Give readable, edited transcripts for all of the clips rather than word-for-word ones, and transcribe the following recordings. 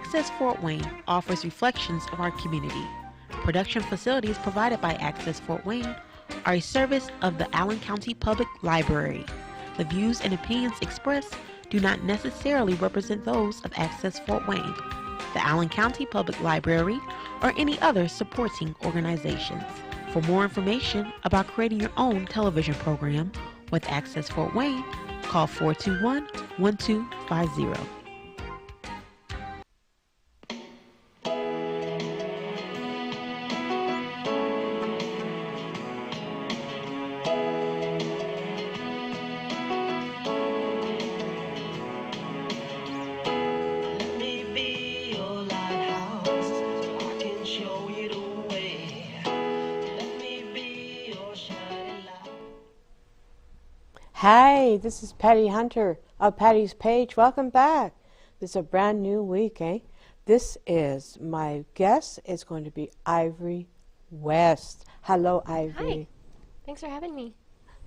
Access Fort Wayne offers reflections of our community. Production facilities provided by Access Fort Wayne are a service of the Allen County Public Library. The views and opinions expressed do not necessarily represent those of Access Fort Wayne, the Allen County Public Library, or any other supporting organizations. For more information about creating your own television program with Access Fort Wayne, call 421-1250. Hi, this is Patty Hunter of Patty's Page. Welcome back. This is a brand new week, eh? This is my guest. It's going to be Ivory West. Hello, Ivory. Hi. Thanks for having me.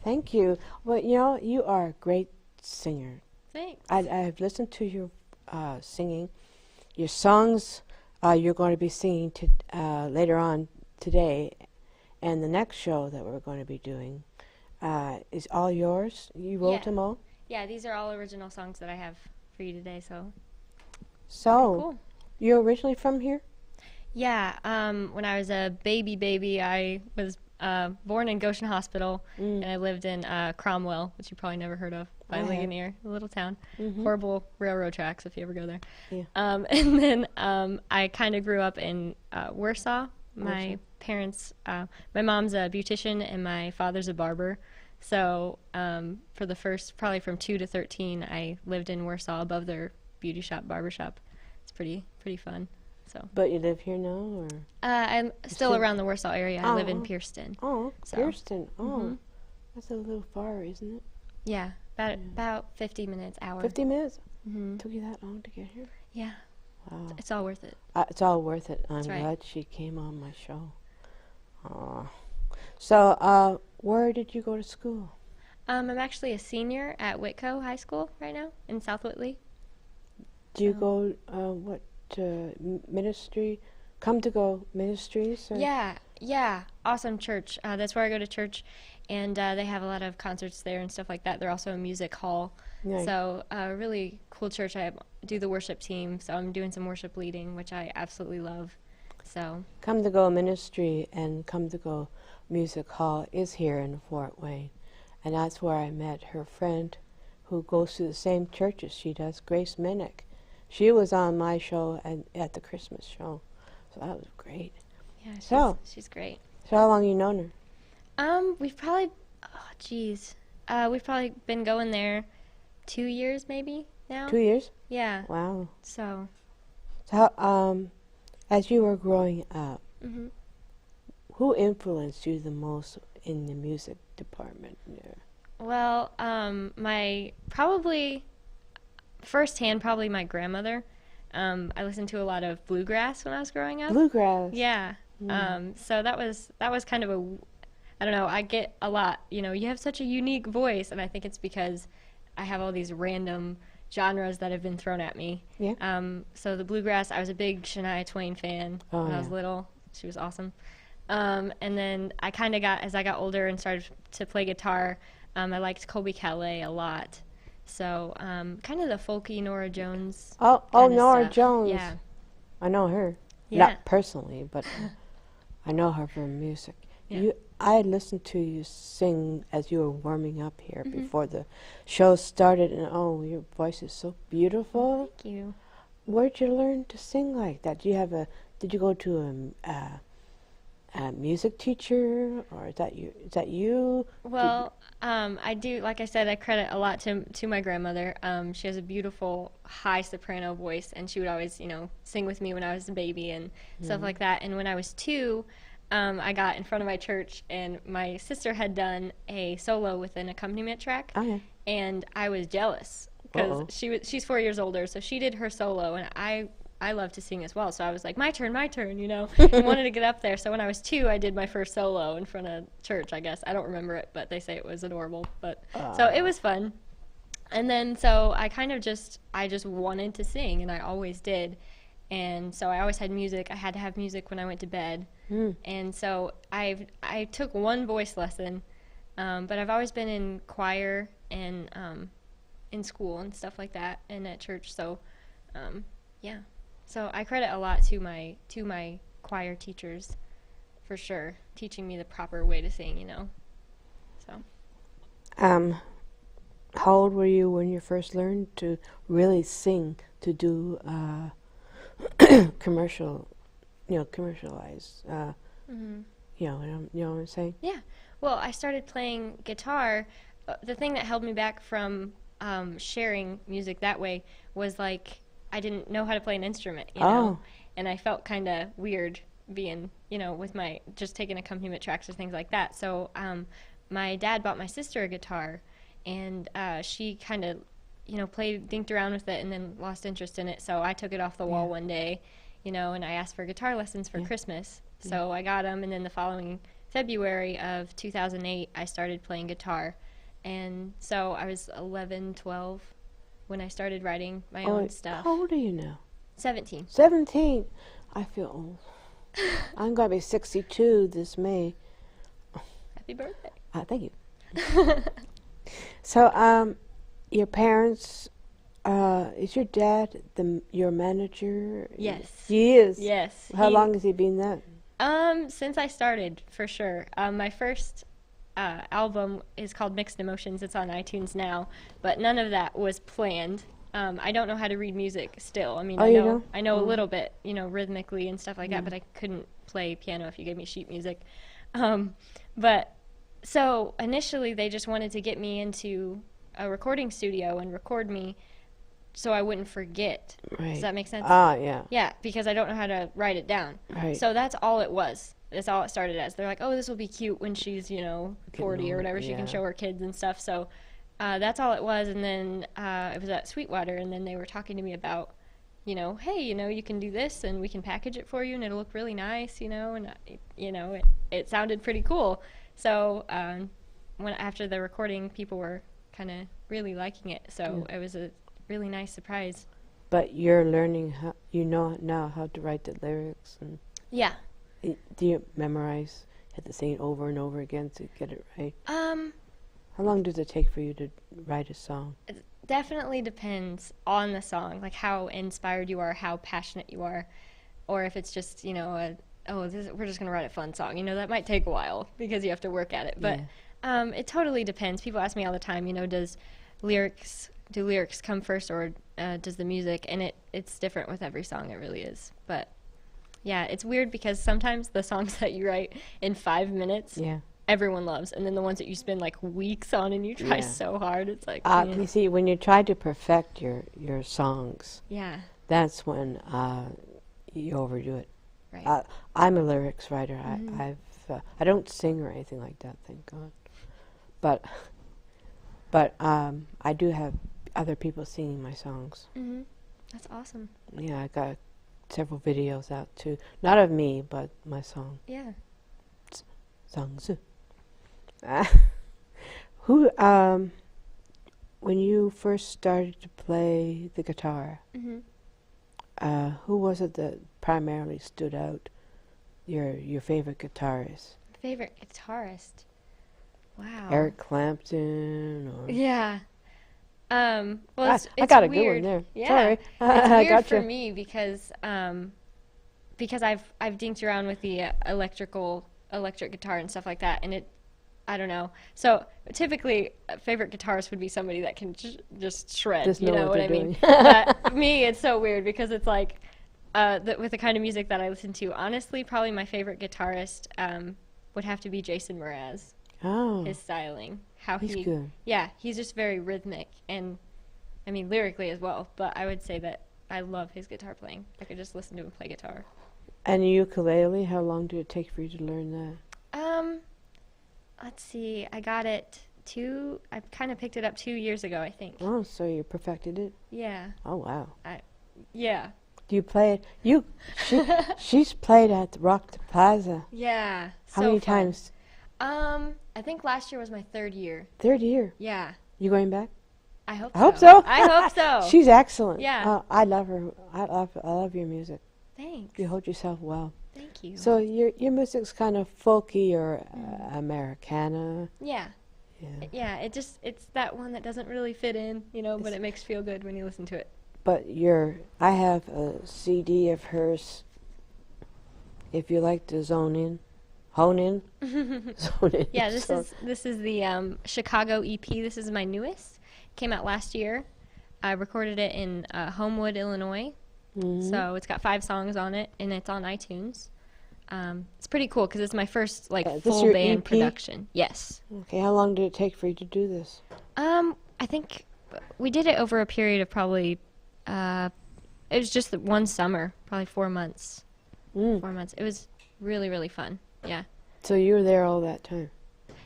Thank you. Well, you know, you are a great singer. Thanks. I've listened to your singing. Your songs you're going to be singing later on today, and the next show that we're going to be doing is all yours. You wrote them all? Yeah, these are all original songs that I have for you today, so cool. You're originally from here? Yeah, when I was a baby, I was born in Goshen Hospital, and I lived in Cromwell, which you probably never heard of, by Ligonier, a little town. Horrible railroad tracks if you ever go there. Yeah. And then I kind of grew up in Warsaw. My parents, my mom's a beautician and my father's a barber. So for the first, probably from 2 to 13, I lived in Warsaw above their beauty shop, barber shop. It's pretty fun. So. But you live here now, or? I'm still around the Warsaw area. I live in Pearston. Oh, so. Pearston. Oh, that's a little far, isn't it? Yeah, about 50 minutes, hour. 50 minutes? Took you that long to get here? Yeah. Wow. It's all worth it. It's all worth it. I'm That's right. glad she came on my show. So, where did you go to school? I'm actually a senior at Whitco High School right now in South Whitley. Do you go, ministry? Come to go ministries? Or? Yeah. Awesome church. That's where I go to church, and they have a lot of concerts there and stuff like that. They're also a music hall. Nice. So really cool church. I do the worship team, so I'm doing some worship leading, which I absolutely love. So Come to Go Ministry and Come to Go Music Hall is here in Fort Wayne, and that's where I met her friend who goes to the same church as she does, Grace Minnick. She was on my show at the Christmas show, so that was great. Yeah, she's great. So how long you known her? We've probably, we've probably been going there 2 years maybe now. 2 years? Yeah. Wow. So how, as you were growing up, who influenced you the most in the music department there? Well, my probably firsthand, probably my grandmother. I listened to a lot of bluegrass when I was growing up. Bluegrass. Yeah. So that was kind of I don't know, I get a lot, you have such a unique voice, and I think it's because I have all these random genres that have been thrown at me. Yeah. So the bluegrass, I was a big Shania Twain fan when I was little. She was awesome. And then I kind of as I got older and started to play guitar, I liked Colby Calais a lot. So kind of the folky Nora Jones. Oh, Nora stuff. Jones. Yeah. I know her. Yeah. Not personally, but I know her from music. Yeah. I listened to you sing as you were warming up here before the show started, and your voice is so beautiful. Thank you. Where'd you learn to sing like that? Did you go to a music teacher, or is that you? Well, I do. Like I said, I credit a lot to my grandmother. She has a beautiful high soprano voice, and she would always, sing with me when I was a baby and stuff like that. And when I was 2, I got in front of my church, and my sister had done a solo with an accompaniment track, and I was jealous because she's 4 years older, so she did her solo, and I love to sing as well. So I was like, my turn, and wanted to get up there. So when I was 2, I did my first solo in front of church, I guess. I don't remember it, but they say it was adorable. But so it was fun. And then so I kind of just wanted to sing, and I always did. and so I always had music. I had to have music when I went to bed. And so I took one voice lesson, but I've always been in choir and in school and stuff like that, and at church. So yeah, so I credit a lot to my choir teachers, for sure, teaching me the proper way to sing. So How old were you when you first learned to really sing, to do commercialized? You know what I'm saying? Yeah. Well, I started playing guitar. The thing that held me back from sharing music that way was like I didn't know how to play an instrument, and I felt kind of weird being, with my just taking accompaniment tracks or things like that. So my dad bought my sister a guitar, and she kind of, dinked around with it and then lost interest in it. So I took it off the wall one day, and I asked for guitar lessons for Christmas. So I got them, and then the following February of 2008, I started playing guitar. And so I was 11, 12 when I started writing my own stuff. How old are you now? 17. 17. I feel old. I'm going to be 62 this May. Happy birthday. Thank you. So, your parents, is your dad your manager? Yes. He is? Yes. How long has he been that? Since I started, for sure. My first album is called Mixed Emotions. It's on iTunes now, but none of that was planned. I don't know how to read music still. I mean, I know a little bit, rhythmically and stuff like that, but I couldn't play piano if you gave me sheet music. But so initially they just wanted to get me into a recording studio and record me so I wouldn't forget. Right. Does that make sense? Yeah. Yeah, because I don't know how to write it down. Right. So that's all it was. That's all it started as. They're like, oh, this will be cute when she's, 40 or whatever. She can show her kids and stuff. So that's all it was. And then it was at Sweetwater, and then they were talking to me about, hey, you can do this, and we can package it for you, and it'll look really nice, and, it sounded pretty cool. So after the recording, people were kind of really liking it. So it was a really nice surprise. But you're learning how, now how to write the lyrics. And Yeah. do you memorize? Have to sing it over and over again to get it right? How long does it take for you to write a song? It definitely depends on the song, like how inspired you are, how passionate you are, or if it's just, we're just going to write a fun song. That might take a while because you have to work at it. But it totally depends. People ask me all the time, do lyrics come first, or does the music? And it's different with every song. It really is. But yeah, it's weird because sometimes the songs that you write in 5 minutes, everyone loves, and then the ones that you spend like weeks on and you try so hard, it's like you see, when you try to perfect your songs, that's when you overdo it. Right. I'm a lyrics writer. I don't sing or anything like that, thank God. But I do have other people singing my songs. That's awesome. Yeah, I got several videos out too. Not of me, but my song. Yeah. Songs. Who, when you first started to play the guitar, who was it that primarily stood out? Your favorite guitarist? Favorite guitarist? Wow. Eric Clapton, or Yeah. Well, it's I got a weird. good one there. Yeah. Sorry, It's I weird got for you. me because I've dinked around with the electric guitar and stuff like that, and I don't know. So typically, a favorite guitarist would be somebody that can just shred. Just you know know what what I they're mean? doing. But me, it's so weird because it's like with the kind of music that I listen to. Honestly, probably my favorite guitarist would have to be Jason Mraz. Oh, His styling, how he's good. Yeah, he's just very rhythmic, and I mean lyrically as well. But I would say that I love his guitar playing. I could just listen to him play guitar. And ukulele, how long did it take for you to learn that? Let's see. I got it I kind of picked it up 2 years ago, I think. Oh, so you perfected it? Yeah. Oh, wow. Yeah. Do you play it? She's played at the Rock Plaza. Yeah. How many times? I think last year was my 3rd year. 3rd year. Yeah. You going back? I hope I hope so. I hope so. She's excellent. Yeah. I love her. I love your music. Thanks. You hold yourself well. Thank you. So your music's kind of folky or Americana. Yeah. Yeah. Yeah, it's that one that doesn't really fit in, but it makes you feel good when you listen to it. But I have a CD of hers. If you like to hone in. Zone in. Yeah, this is the Chicago EP. This is my newest. Came out last year. I recorded it in Homewood, Illinois. Mm-hmm. So it's got 5 songs on it, and it's on iTunes. It's pretty cool because it's my first full band EP? production. Yes. Okay, how long did it take for you to do this? I think we did it over a period of probably. It was just one summer, probably 4 months. 4 months. It was really, really fun. Yeah. So you were there all that time?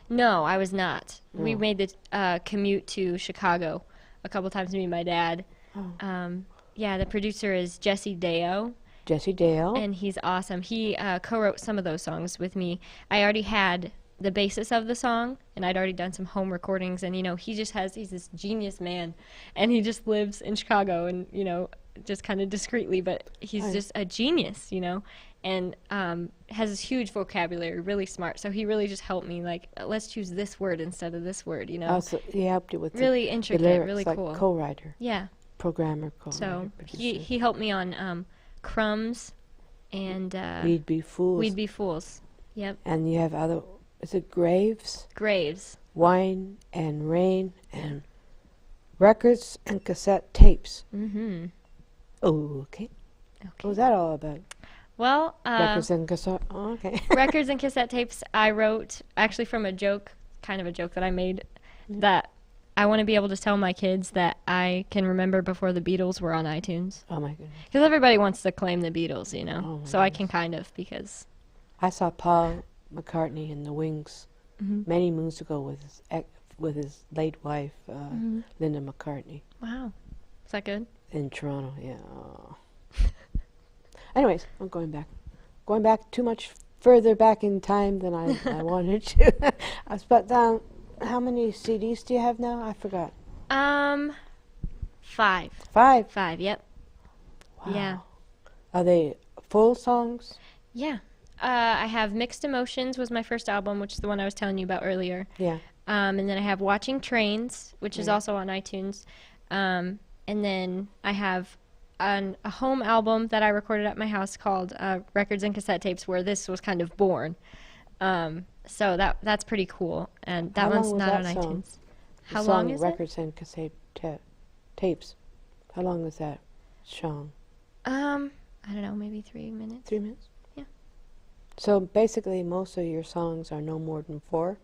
No, I was not. Oh. We made the commute to Chicago a couple times, me and my dad. Oh. Yeah, the producer is Jesse Deo. Jesse Dale. And he's awesome. He co-wrote some of those songs with me. I already had the basis of the song, and I'd already done some home recordings. And, he's this genius man. And he just lives in Chicago and, just kind of discreetly, but he's just a genius, and has this huge vocabulary, really smart. So he really just helped me, let's choose this word instead of this word, Also, he helped you with really the intricate, lyrics, really like cool. co-writer. Yeah. Programmer, co-writer. So producer. he helped me on Crumbs and We'd Be Fools. We'd Be Fools. Yep. And you have other, is it Graves? Graves. Wine and Rain and Records and Cassette Tapes. Mm-hmm. Oh, okay. What was that all about? Well, Records and cassette. Oh, okay. records and cassette tapes I wrote actually from a joke, kind of a joke that I made, that I want to be able to tell my kids that I can remember before the Beatles were on iTunes. Oh my goodness. Because everybody wants to claim the Beatles, Oh so I can kind of because. I saw Paul McCartney in the Wings many moons ago with his late wife, Linda McCartney. Wow. Is that good? In Toronto, yeah. Oh. Anyways, I'm going back too much further back in time than I wanted to. I was put down. How many CDs do you have now? I forgot. 5. 5. 5. Yep. Wow. Yeah. Are they full songs? Yeah. I have Mixed Emotions was my first album, which is the one I was telling you about earlier. Yeah. And then I have Watching Trains, which is also on iTunes. And then I have a home album that I recorded at my house called Records and Cassette Tapes, where this was kind of born. So that's pretty cool. And that one's not on iTunes. How long is it? Records and Cassette Tapes. How long was that song? I don't know, maybe 3 minutes. 3 minutes? Yeah. So basically most of your songs are no more than 4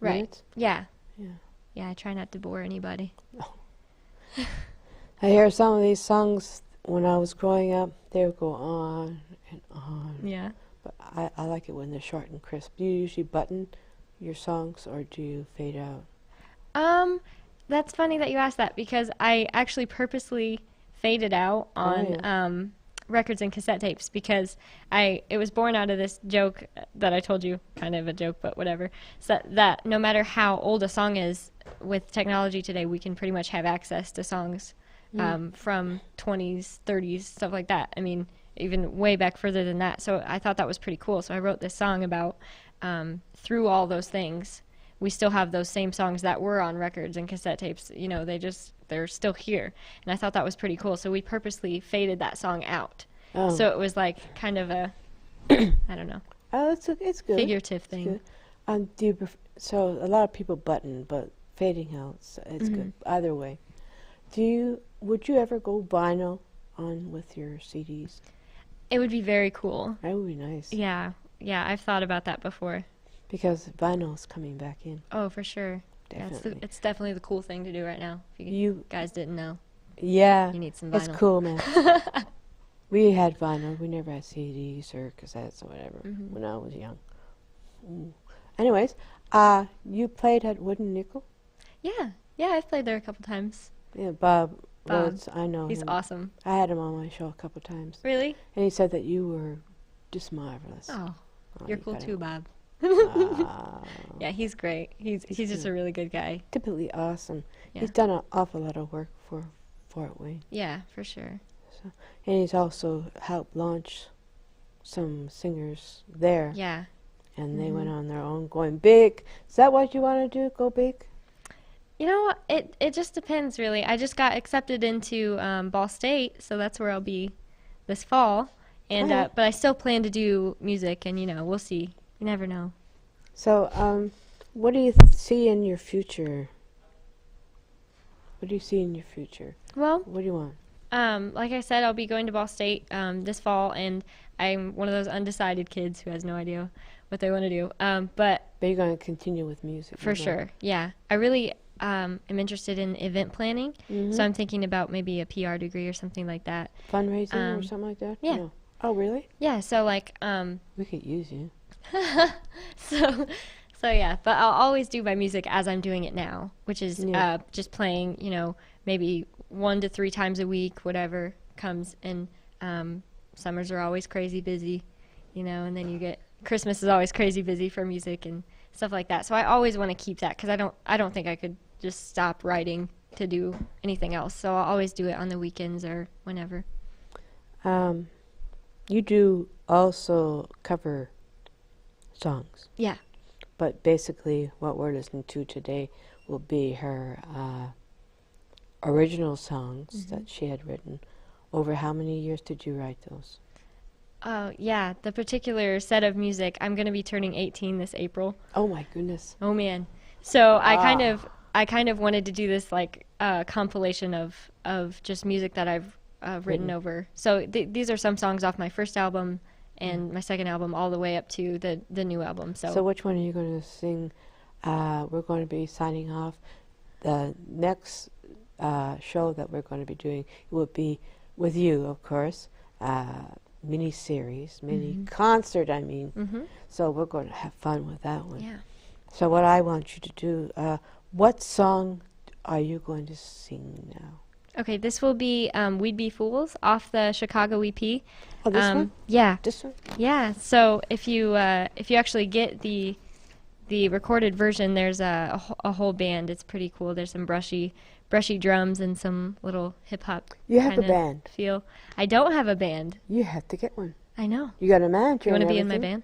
minutes? Yeah. Yeah. Yeah, I try not to bore anybody. I hear some of these songs when I was growing up, they would go on and on. Yeah. But I like it when they're short and crisp. Do you usually button your songs or do you fade out? That's funny that you asked that because I actually purposely faded out on records and cassette tapes because it was born out of this joke that I told you, kind of a joke, but whatever. So that no matter how old a song is, with technology today, we can pretty much have access to songs from 20s, 30s, stuff like that. I mean, even way back further than that. So I thought that was pretty cool. So I wrote this song about through all those things, we still have those same songs that were on records and cassette tapes. You know, they're still here. And I thought that was pretty cool. So we purposely faded that song out. Oh. So it was like kind of a, I don't know. Oh, it's good. Figurative thing. Good. So a lot of people button, but fading out, so it's good either way. Would you ever go vinyl on with your CDs? It would be very cool. That would be nice. Yeah, I've thought about that before. Because vinyl's coming back in. Oh, for sure. Definitely. Yeah, it's definitely the cool thing to do right now. If you guys didn't know. Yeah. You need some vinyl. It's cool, man. We had vinyl. We never had CDs or cassettes or whatever when I was young. Anyways, you played at Wooden Nickel? Yeah, I've played there a couple times. Yeah, Bob Rhodes, I know He's him. awesome. I had him on my show a couple times. Really? And he said that you were just marvelous. Oh, you're cool too, Bob. Ah. Yeah, he's great. He's just a really good guy. Typically awesome. Yeah. He's done an awful lot of work for Fort Wayne. Yeah, for sure. So, and he's also helped launch some singers there. Yeah. And they went on their own, going big. Is that what you want to do? Go big? You know, it just depends, really. I just got accepted into Ball State, so that's where I'll be this fall. And but I still plan to do music, and we'll see. You never know. So, what do you see in your future? What do you see in your future? Well, What do you want? like I said, I'll be going to Ball State this fall, and I'm one of those undecided kids who has no idea what they want to do. But you're going to continue with music? For sure, yeah. I really am interested in event planning, so I'm thinking about maybe a PR degree or something like that. Fundraising or something like that? Yeah. No. Oh, really? Yeah, so like... we could use you. So yeah, but I'll always do my music as I'm doing it now, which is just playing, maybe 1 to 3 times a week, whatever comes. And summers are always crazy busy, and then you get Christmas is always crazy busy for music and stuff like that. So I always want to keep that because I don't think I could just stop writing to do anything else. So I'll always do it on the weekends or whenever. You do also cover songs. Yeah. But basically what we're listening to today will be her original songs that she had written. Over how many years did you write those? Yeah, the particular set of music, I'm going to be turning 18 this April. Oh my goodness. Oh man. So I kind of wanted to do this like compilation of just music that I've written over. So these are some songs off my first album and my second album all the way up to the new album. So which one are you going to sing? We're going to be signing off. The next show that we're going to be doing will be with you, of course. Mini-series, mini-concert, I mean. So we're going to have fun with that one. Yeah. So what I want you to do, what song are you going to sing now? Okay, this will be We'd Be Fools off the Chicago EP. Oh, this one? Yeah. This one? Yeah, so if you actually get the recorded version, there's a whole band. It's pretty cool. There's some brushy drums and some little hip-hop You have a band. feel. I don't have a band. You have to get one. I know. You got a manager. You want to be in my band?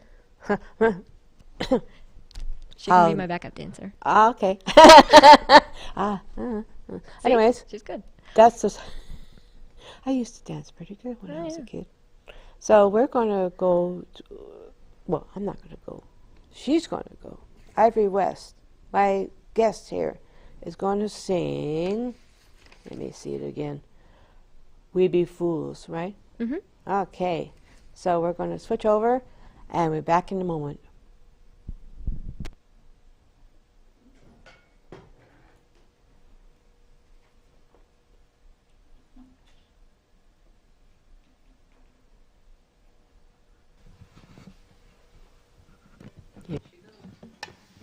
She can be my backup dancer. Okay. Anyways. She's good. That's just... I used to dance pretty good when I was a kid. So we're going to go... well, I'm not going to go. She's going to go. Ivory West, my guest here, is going to sing... Let me see it again. We Be Fools, right? Okay. So we're going to switch over, and we're back in a moment.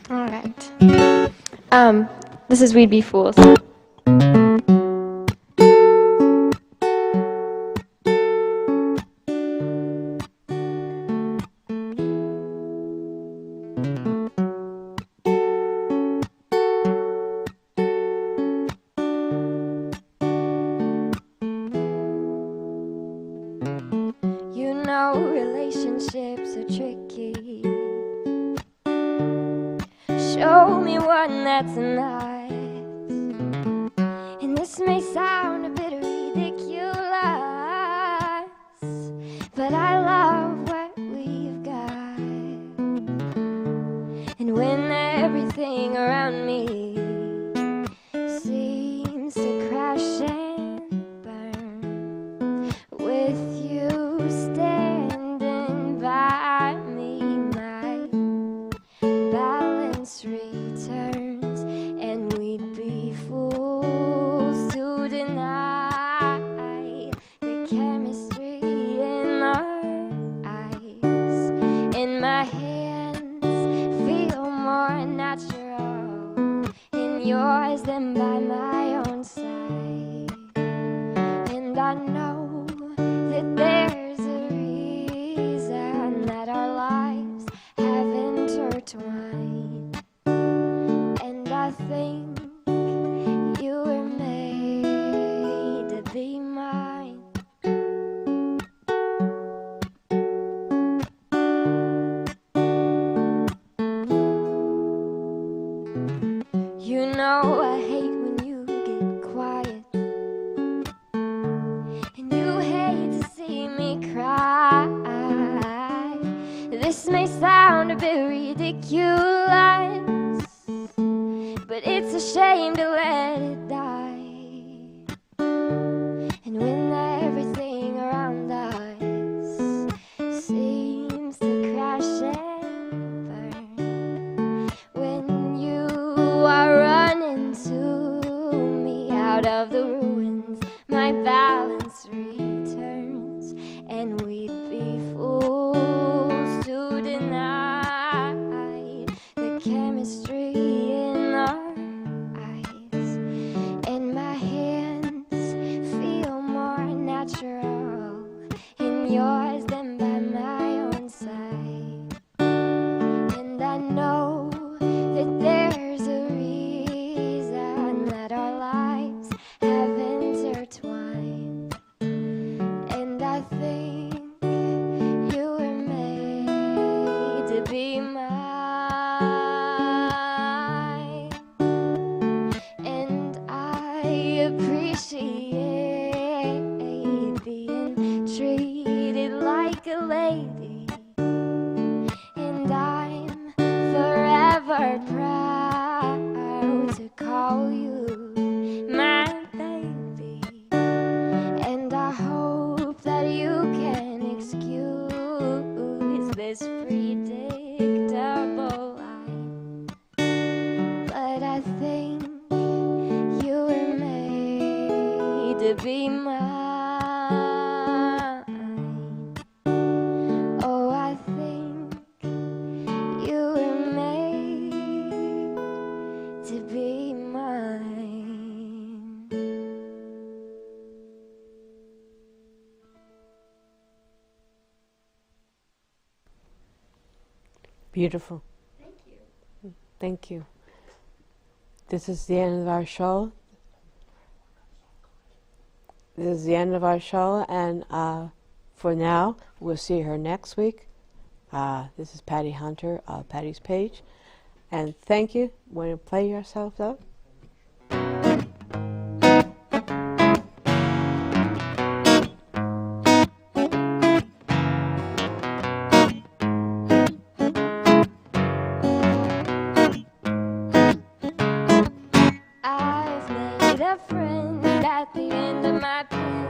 All right. This is We'd Be Fools. You know relationships are tricky. Show me one that's nice. And this may sound a bit ridiculous, but I love what we've got. And when everything around me seems to crash and burn, with you standing by me, my balance returns, and we'd be fools to deny the chemistry in our eyes. And my hands feel more natural in yours than by my own side. And I know that there's a reason that our lives have intertwined. And I think a bit ridiculous, but it's a shame to let it die. And when everything around us seems to crash and burn, when you are running to me out of the ruins, my balance returns, and we'd be fools to deny the chemistry in our eyes. And my hands feel more natural in yours than by my own side. And I know that there's a reason that our lives have intertwined. And I think you were made to be mine. And I appreciate being treated like a lady. And I'm forever proud to call you my baby. And I hope that you can excuse this predictable line. But I think you were made to be mine. Oh, I think you were made to be mine. Beautiful. Thank you. This is the end of our show. This is the end of our show, and for now, we'll see her next week. This is Patty Hunter, Patty's Page, and thank you. Want to play yourself up? I've made a friend at the end of my pen.